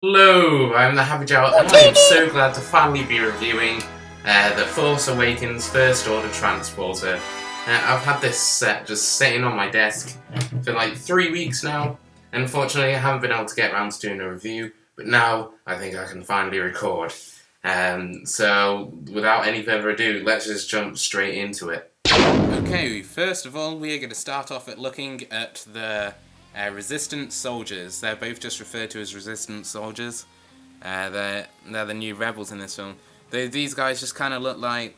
Hello, I'm the Happy Jowl, and I am so glad to finally be reviewing the Force Awakens First Order Transporter. I've had this set just sitting on my desk for like 3 weeks now, and unfortunately I haven't been able to get around to doing a review, but now I think I can finally record. So, without any further ado, let's just jump straight into it. Okay, first of all, we are going to start off at looking at the Resistance Soldiers. They're both just referred to as Resistance Soldiers. They're the new rebels in this film. These guys just kind of look like...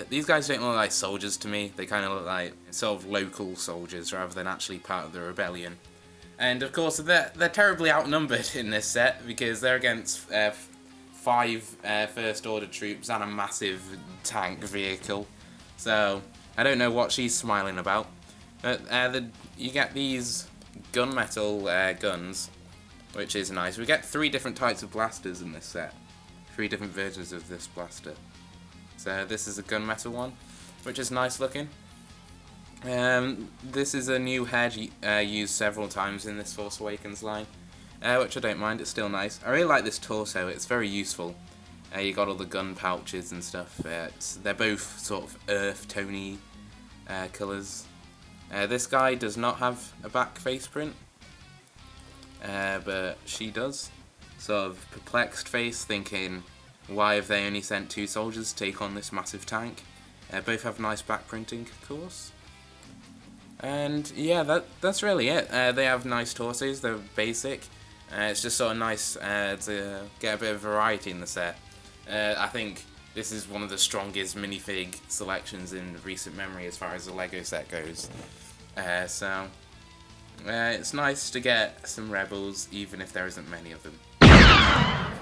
these guys don't look like soldiers to me. They kind of look like sort of local soldiers rather than actually part of the rebellion. And of course, they're terribly outnumbered in this set because they're against 5 First Order troops and a massive tank vehicle. So, I don't know what she's smiling about. But you get these gunmetal guns, which is nice. We get 3 different types of blasters in this set. 3 different versions of this blaster. So this is a gunmetal one, which is nice looking. This is a new head used several times in this Force Awakens line, which I don't mind. It's still nice. I really like this torso. It's very useful. You got all the gun pouches and stuff. They're both sort of earth tony colours. This guy does not have a back face print, but she does. Sort of perplexed face, thinking, why have they only sent 2 soldiers to take on this massive tank? Both have nice back printing, of course. And yeah, that's really it. They have nice torsos, they're basic. It's just sort of nice to get a bit of variety in the set. I think this is one of the strongest minifig selections in recent memory as far as the LEGO set goes. So it's nice to get some rebels, even if there isn't many of them.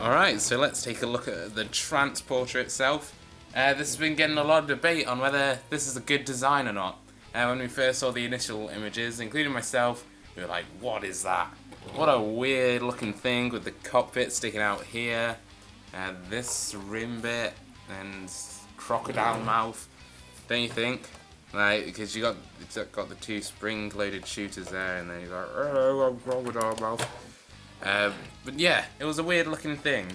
Alright, so let's take a look at the transporter itself. This has been getting a lot of debate on whether this is a good design or not. When we first saw the initial images, including myself, we were like, what is that? What a weird looking thing with the cockpit sticking out here. This rim bit and crocodile mouth, don't you think? Like, because you got the 2 spring-loaded shooters there, and then he's like, oh, I'm crocodile mouth. But yeah, it was a weird-looking thing.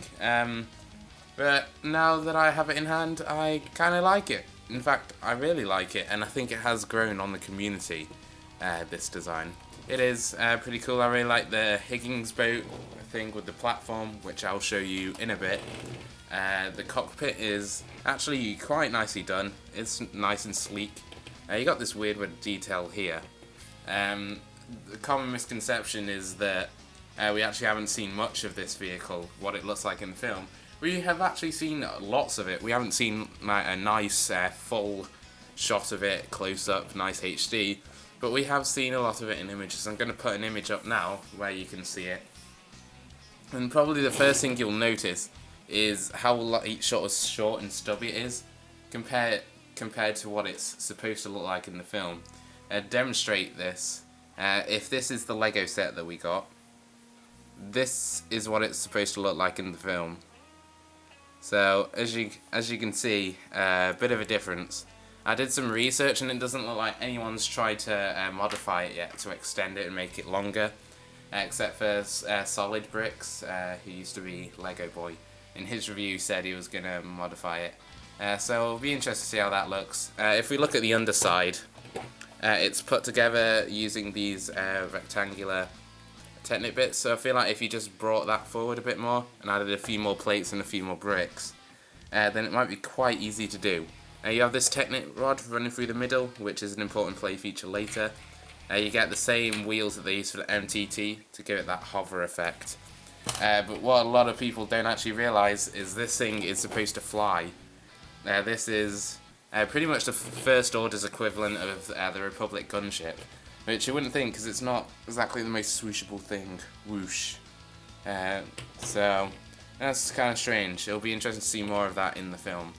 But now that I have it in hand, I kind of like it. In fact, I really like it, and I think it has grown on the community. This design, it is pretty cool. I really like the Higgins boat thing with the platform, which I'll show you in a bit. The cockpit is actually quite nicely done. It's nice and sleek. You got this weird detail here. The common misconception is that we actually haven't seen much of this vehicle, what it looks like in the film. We have actually seen lots of it. We haven't seen a nice full shot of it, close up, nice HD, but we have seen a lot of it in images. I'm going to put an image up now where you can see it. And probably the first thing you'll notice is how each shot is short and stubby it is compared to what it's supposed to look like in the film. Demonstrate this. If this is the LEGO set that we got, this is what it's supposed to look like in the film. So as you can see, a bit of a difference. I did some research and it doesn't look like anyone's tried to modify it yet to extend it and make it longer, except for Solid Bricks, who used to be Lego Boy. In his review said he was going to modify it. So it'll be interesting to see how that looks. If we look at the underside, it's put together using these rectangular Technic bits, so I feel like if you just brought that forward a bit more and added a few more plates and a few more bricks, then it might be quite easy to do. You have this Technic rod running through the middle, which is an important play feature later. You get the same wheels that they use for the MTT to give it that hover effect. But what a lot of people don't actually realise is this thing is supposed to fly. This is pretty much the First Order's equivalent of the Republic gunship, which you wouldn't think because it's not exactly the most swooshable thing. Whoosh. So that's kind of strange. It'll be interesting to see more of that in the film.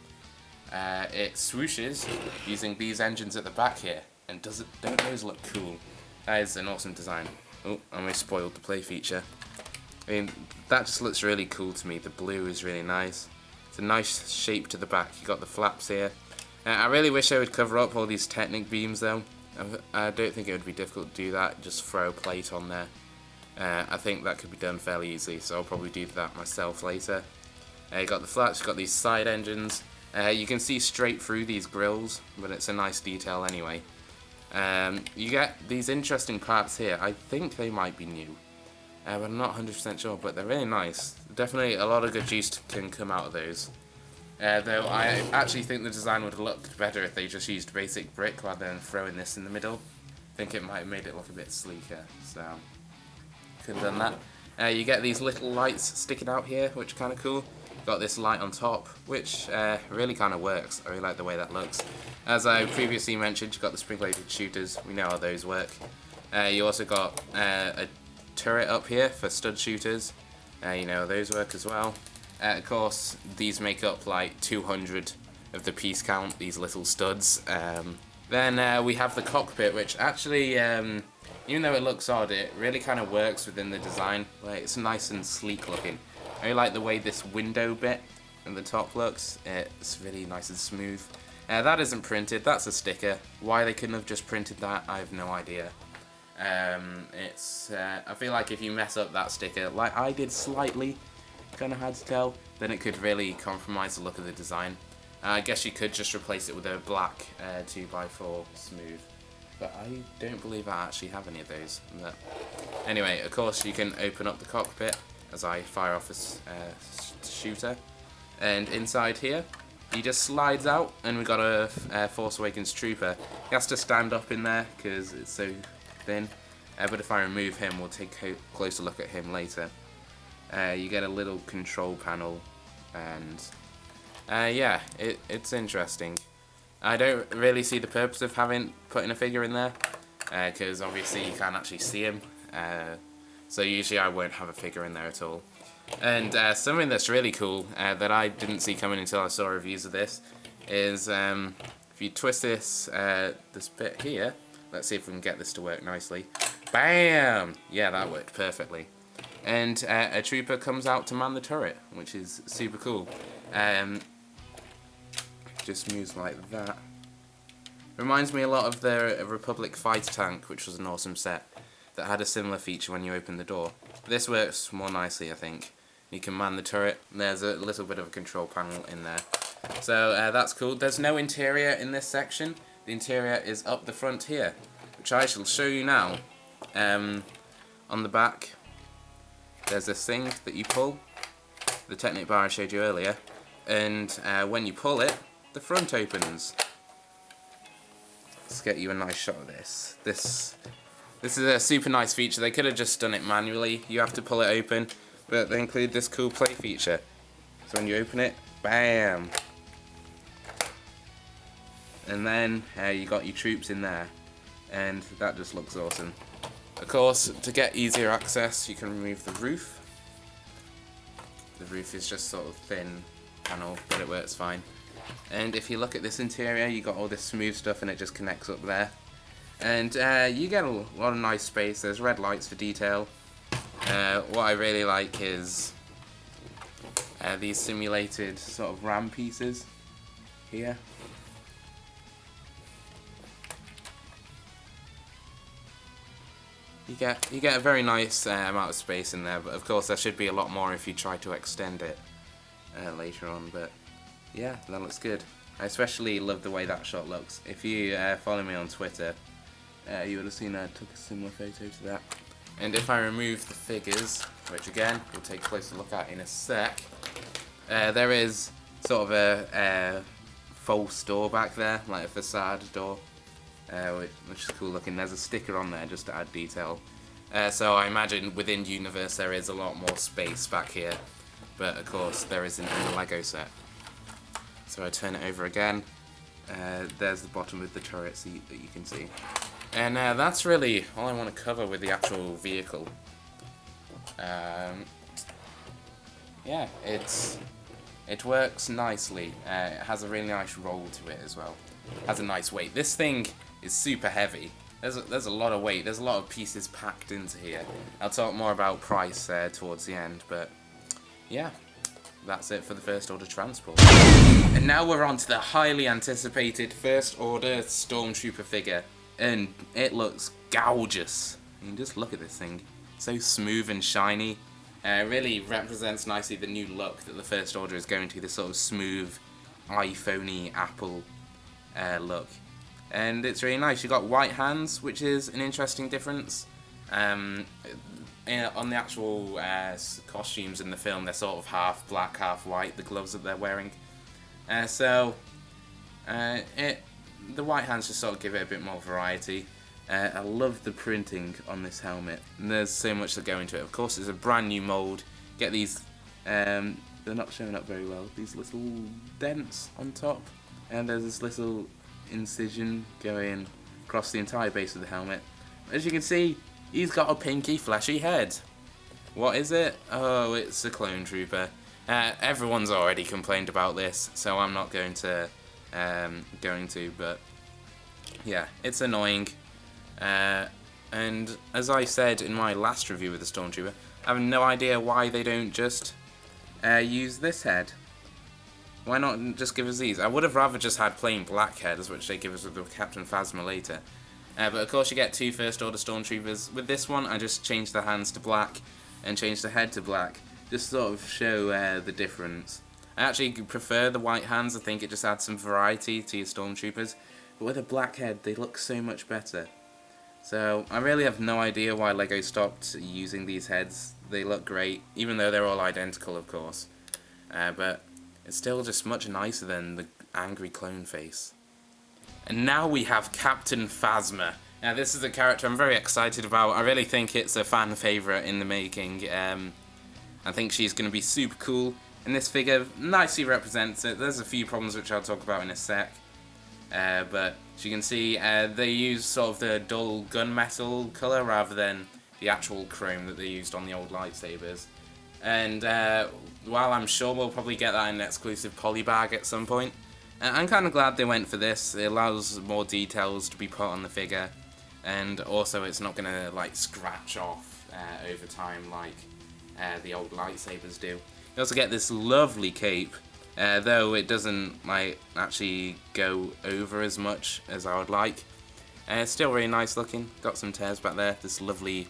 It swooshes using these engines at the back here, and don't those look cool? That is an awesome design. Oh, I almost spoiled the play feature. I mean, that just looks really cool to me. The blue is really nice. It's a nice shape to the back. You got the flaps here. I really wish I would cover up all these Technic beams though. I don't think it would be difficult to do that. Just throw a plate on there. I think that could be done fairly easily, so I'll probably do that myself later. You got the flaps, you got these side engines. You can see straight through these grills, but it's a nice detail anyway. You get these interesting parts here. I think they might be new, but I'm not 100% sure, but they're really nice. Definitely a lot of good use can come out of those. Though I actually think the design would have looked better if they just used basic brick rather than throwing this in the middle. I think it might have made it look a bit sleeker, so could have done that. You get these little lights sticking out here, which are kind of cool. Got this light on top, which really kind of works. I really like the way that looks. As I previously mentioned, you've got the spring-loaded shooters. We know how those work. You also got a turret up here for stud shooters. You know how those work as well. Of course, these make up like 200 of the piece count, these little studs. Then we have the cockpit, which actually, even though it looks odd, it really kind of works within the design. Like, it's nice and sleek looking. I really like the way this window bit at the top looks. It's really nice and smooth. That isn't printed, that's a sticker. Why they couldn't have just printed that, I have no idea. I feel like if you mess up that sticker, like I did slightly, kind of hard to tell, then it could really compromise the look of the design. I guess you could just replace it with a black 2x4 smooth. But I don't believe I actually have any of those. But anyway, of course you can open up the cockpit as I fire off a shooter, and inside here he just slides out, and we got a Force Awakens trooper. He has to stand up in there because it's so thin, but if I remove him, we'll take a closer look at him later. You get a little control panel, and yeah, it's interesting. I don't really see the purpose of putting a figure in there, because obviously you can't actually see him. So usually I won't have a figure in there at all. And something that's really cool that I didn't see coming until I saw reviews of this is if you twist this bit here, let's see if we can get this to work nicely. Bam! Yeah, that worked perfectly. And a trooper comes out to man the turret, which is super cool. Just moves like that. Reminds me a lot of the Republic fighter tank, which was an awesome set that had a similar feature when you open the door. This works more nicely, I think. You can man the turret. There's a little bit of a control panel in there. So that's cool. There's no interior in this section. The interior is up the front here, which I shall show you now. On the back, there's this thing that you pull, the Technic bar I showed you earlier, and when you pull it, the front opens. Let's get you a nice shot of this. This is a super nice feature. They could have just done it manually. You have to pull it open, but they include this cool play feature. So when you open it, bam! And then you got your troops in there, and that just looks awesome. Of course, to get easier access, you can remove the roof. The roof is just sort of thin panel, but it works fine. And if you look at this interior, you got all this smooth stuff, and it just connects up there. And you get a lot of nice space. There's red lights for detail. What I really like is these simulated sort of RAM pieces here. You get a very nice amount of space in there, but of course there should be a lot more if you try to extend it later on. But yeah, that looks good. I especially love the way that shot looks. If you follow me on Twitter, you would have seen I took a similar photo to that. And if I remove the figures, which again we'll take a closer look at in a sec, there is sort of a false door back there, like a facade door, which is cool looking. There's a sticker on there just to add detail. So I imagine within universe there is a lot more space back here, but of course there isn't in the LEGO set. So I turn it over again. There's the bottom of the turret seat that you can see. And that's really all I want to cover with the actual vehicle. Yeah, it works nicely. It has a really nice roll to it as well. It has a nice weight. This thing is super heavy. There's a lot of weight. There's a lot of pieces packed into here. I'll talk more about price towards the end, but yeah, that's it for the First Order transport. And now we're on to the highly anticipated First Order Stormtrooper figure. And it looks gorgeous. I mean, just look at this thing. So smooth and shiny. Really represents nicely the new look that the First Order is going to, this sort of smooth, iPhone-y Apple look. And it's really nice. You've got white hands, which is an interesting difference. On the actual costumes in the film, they're sort of half black, half white, the gloves that they're wearing. The white hands just sort of give it a bit more variety. I love the printing on this helmet, and there's so much to go into it. Of course, it's a brand new mould. Get these, they're not showing up very well, these little dents on top, and there's this little incision going across the entire base of the helmet. As you can see, he's got a pinky, fleshy head. What is it? Oh, it's a clone trooper. Everyone's already complained about this, so I'm not going to, but yeah, it's annoying. And as I said in my last review of the Stormtrooper, I have no idea why they don't just use this head. Why not just give us these? I would have rather just had plain black heads, which they give us with the Captain Phasma later. But of course you get 2 First Order Stormtroopers. With this one, I just changed the hands to black and changed the head to black, just to sort of show the difference. I actually prefer the white hands. I think it just adds some variety to your Stormtroopers. But with a black head, they look so much better. So I really have no idea why LEGO stopped using these heads. They look great, even though they're all identical, of course. But it's still just much nicer than the angry clone face. And now we have Captain Phasma. Now this is a character I'm very excited about. I really think it's a fan favourite in the making. I think she's going to be super cool. And this figure nicely represents it. There's a few problems which I'll talk about in a sec. But as you can see, they use sort of the dull gunmetal colour rather than the actual chrome that they used on the old lightsabers. And while I'm sure we'll probably get that in an exclusive polybag at some point, I'm kind of glad they went for this. It allows more details to be put on the figure, and also it's not going to like scratch off over time like the old lightsabers do. You also get this lovely cape, though it doesn't like actually go over as much as I would like. It's still really nice looking. Got some tears back there. This lovely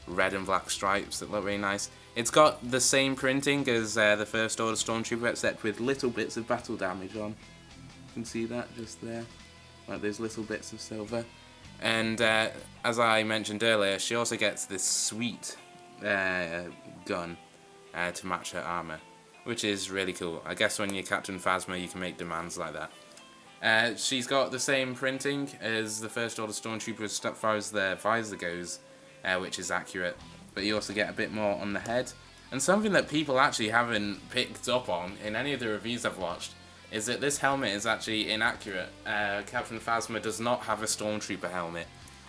red and black stripes that look really nice. It's got the same printing as the First Order Stormtrooper, except with little bits of battle damage on. You can see that just there, like those little bits of silver. And as I mentioned earlier, she also gets this sweet gun to match her armor, which is really cool. I guess when you're Captain Phasma, you can make demands like that. She's got the same printing as the First Order Stormtrooper as far as the visor goes, which is accurate. But you also get a bit more on the head. And something that people actually haven't picked up on in any of the reviews I've watched is that this helmet is actually inaccurate. Captain Phasma does not have a Stormtrooper helmet.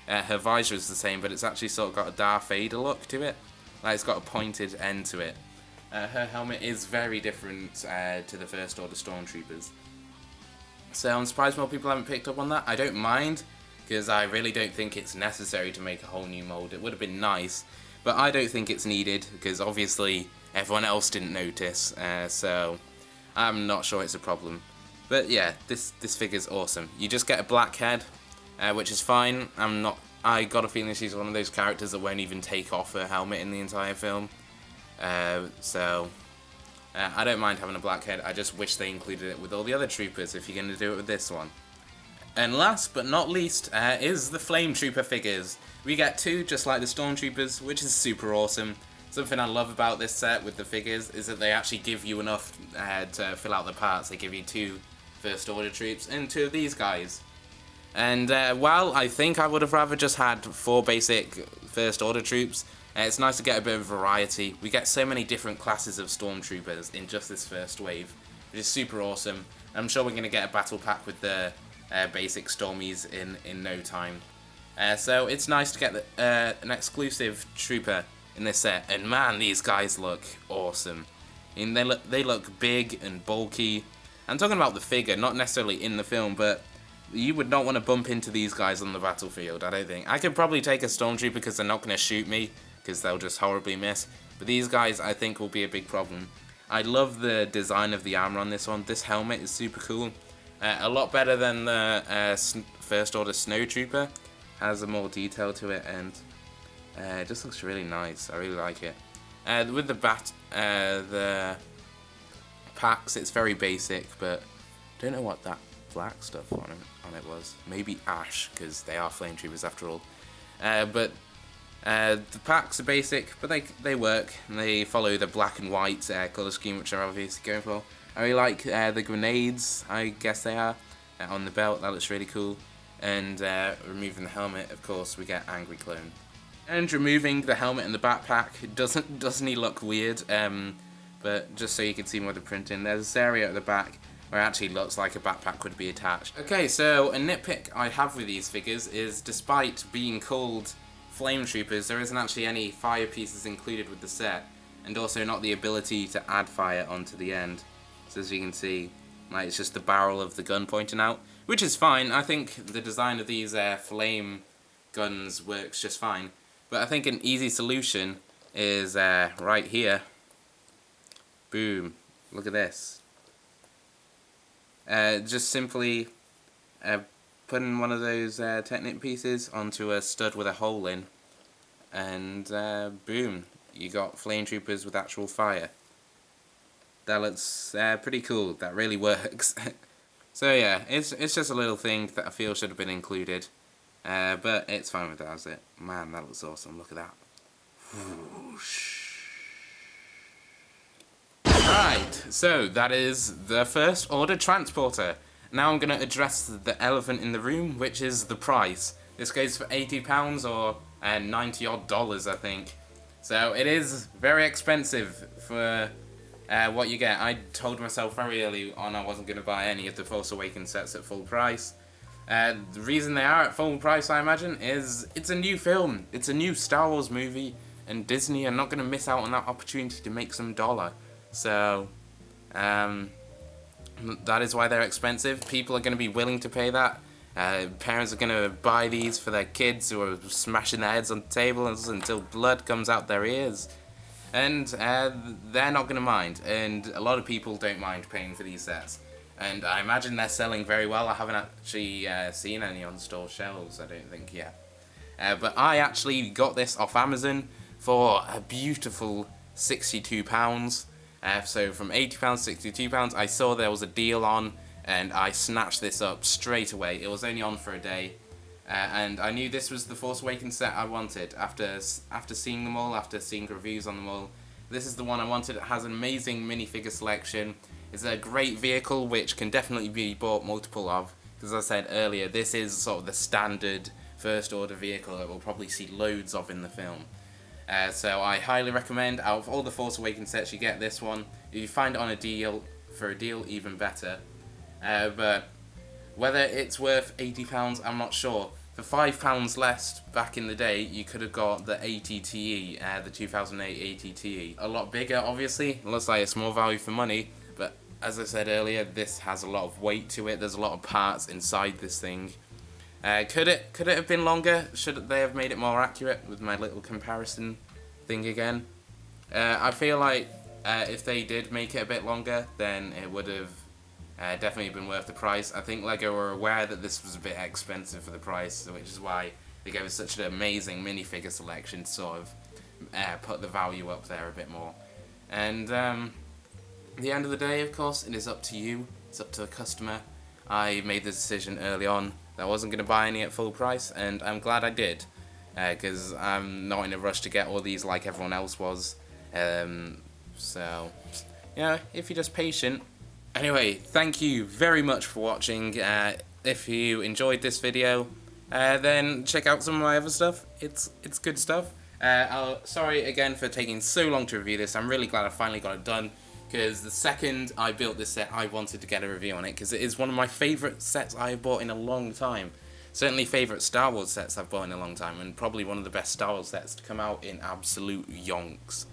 Her visor is the same, but it's actually sort of got a Darth Vader look to it. Like it's got a pointed end to it. Her helmet is very different to the First Order Stormtroopers. So I'm surprised more people haven't picked up on that. I don't mind, because I really don't think it's necessary to make a whole new mold. It would have been nice, but I don't think it's needed, because obviously everyone else didn't notice, so I'm not sure it's a problem. But yeah, this figure's awesome. You just get a black head, which is fine. I got a feeling she's one of those characters that won't even take off her helmet in the entire film. So I don't mind having a black head. I just wish they included it with all the other troopers if you're going to do it with this one. And last but not least is the Flame Trooper figures. We get 2 just like the Stormtroopers, which is super awesome. Something I love about this set with the figures is that they actually give you enough to fill out the parts. They give you 2 First Order troops and 2 of these guys. And while I think I would have rather just had 4 basic First Order troops, it's nice to get a bit of variety. We get so many different classes of Stormtroopers in just this first wave, which is super awesome. I'm sure we're going to get a battle pack with the basic Stormies in no time. So it's nice to get an exclusive trooper in this set, and man, these guys look awesome. I mean, they look big and bulky. I'm talking about the figure, not necessarily in the film, but you would not want to bump into these guys on the battlefield, I don't think. I could probably take a Stormtrooper because they're not going to shoot me, because they'll just horribly miss. But these guys, I think, will be a big problem. I love the design of the armor on this one. This helmet is super cool. A lot better than the First Order Snowtrooper. Has a more detail to it, and It just looks really nice. I really like it. With the packs, it's very basic, but I don't know what that black stuff on it was. Maybe ash, because they are flame troopers after all. But the packs are basic, but they work, and they follow the black and white colour scheme, which I'm obviously going for. I really like the grenades, I guess they are, on the belt. That looks really cool. And removing the helmet, of course, we get Angry Clone. And removing the helmet and the backpack, doesn't he look weird? But just so you can see more of the printing, there's this area at the back where it actually looks like a backpack would be attached. Okay, so a nitpick I have with these figures is, despite being called Flame Troopers, there isn't actually any fire pieces included with the set, and also not the ability to add fire onto the end. So as you can see, like, it's just the barrel of the gun pointing out, which is fine. I think the design of these flame guns works just fine. But I think an easy solution is right here. Boom. Look at this. Just simply putting one of those Technic pieces onto a stud with a hole in, and boom, you got Flame Troopers with actual fire. That looks pretty cool. That really works. So yeah, it's just a little thing that I feel should have been included. But it's fine with that, as it. Man, that looks awesome. Look at that. Whoosh. Right, so that is the first order transporter. Now I'm going to address the elephant in the room, which is the price. This goes for £80 or $90 odd, I think. So it is very expensive for what you get. I told myself very early on I wasn't going to buy any of the Force Awakens sets at full price. The reason they are at full price, I imagine, is it's a new film. It's a new Star Wars movie, and Disney are not going to miss out on that opportunity to make some dollar. So, that is why they're expensive. People are going to be willing to pay that. Parents are going to buy these for their kids who are smashing their heads on the table until blood comes out their ears. And they're not going to mind. And a lot of people don't mind paying for these sets. And I imagine they're selling very well. I haven't actually seen any on store shelves, I don't think, yet. But I actually got this off Amazon for a beautiful £62. So from £80 to £62, I saw there was a deal on, and I snatched this up straight away. It was only on for a day, and I knew this was the Force Awakens set I wanted. After seeing them all, after seeing reviews on them all, this is the one I wanted. It has an amazing minifigure selection. It's a great vehicle which can definitely be bought multiple of, because as I said earlier, this is sort of the standard first order vehicle that we'll probably see loads of in the film. So I highly recommend, out of all the Force Awakens sets, you get this one. If you find it on a deal, even better. But whether it's worth £80, I'm not sure. For £5 less back in the day, you could have got the ATTE, the 2008 ATTE. A lot bigger, obviously. It looks like it's more value for money, but as I said earlier, this has a lot of weight to it. There's a lot of parts inside this thing. Could it have been longer? Should they have made it more accurate with my little comparison thing again? I feel like if they did make it a bit longer, then it would have definitely been worth the price. I think LEGO were aware that this was a bit expensive for the price, which is why they gave us such an amazing minifigure selection to sort of put the value up there a bit more. And at the end of the day, of course, it is up to you. It's up to the customer. I made the decision early on that I wasn't going to buy any at full price, and I'm glad I did, because I'm not in a rush to get all these like everyone else was. So, you know, if you're just patient. Anyway, thank you very much for watching. If you enjoyed this video, then check out some of my other stuff. It's good stuff. Sorry again for taking so long to review this. I'm really glad I finally got it done, because the second I built this set, I wanted to get a review on it, because it is one of my favourite sets I've bought in a long time. Certainly favourite Star Wars sets I've bought in a long time, and probably one of the best Star Wars sets to come out in absolute yonks.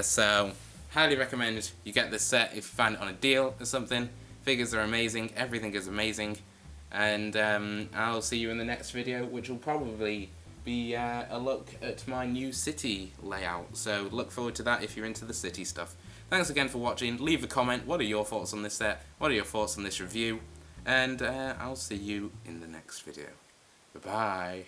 So, highly recommend you get this set if you find it on a deal or something. Figures are amazing, everything is amazing, and I'll see you in the next video, which will probably be a look at my new city layout. So look forward to that if you're into the city stuff. Thanks again for watching. Leave a comment. What are your thoughts on this set? What are your thoughts on this review? And I'll see you in the next video. Bye-bye.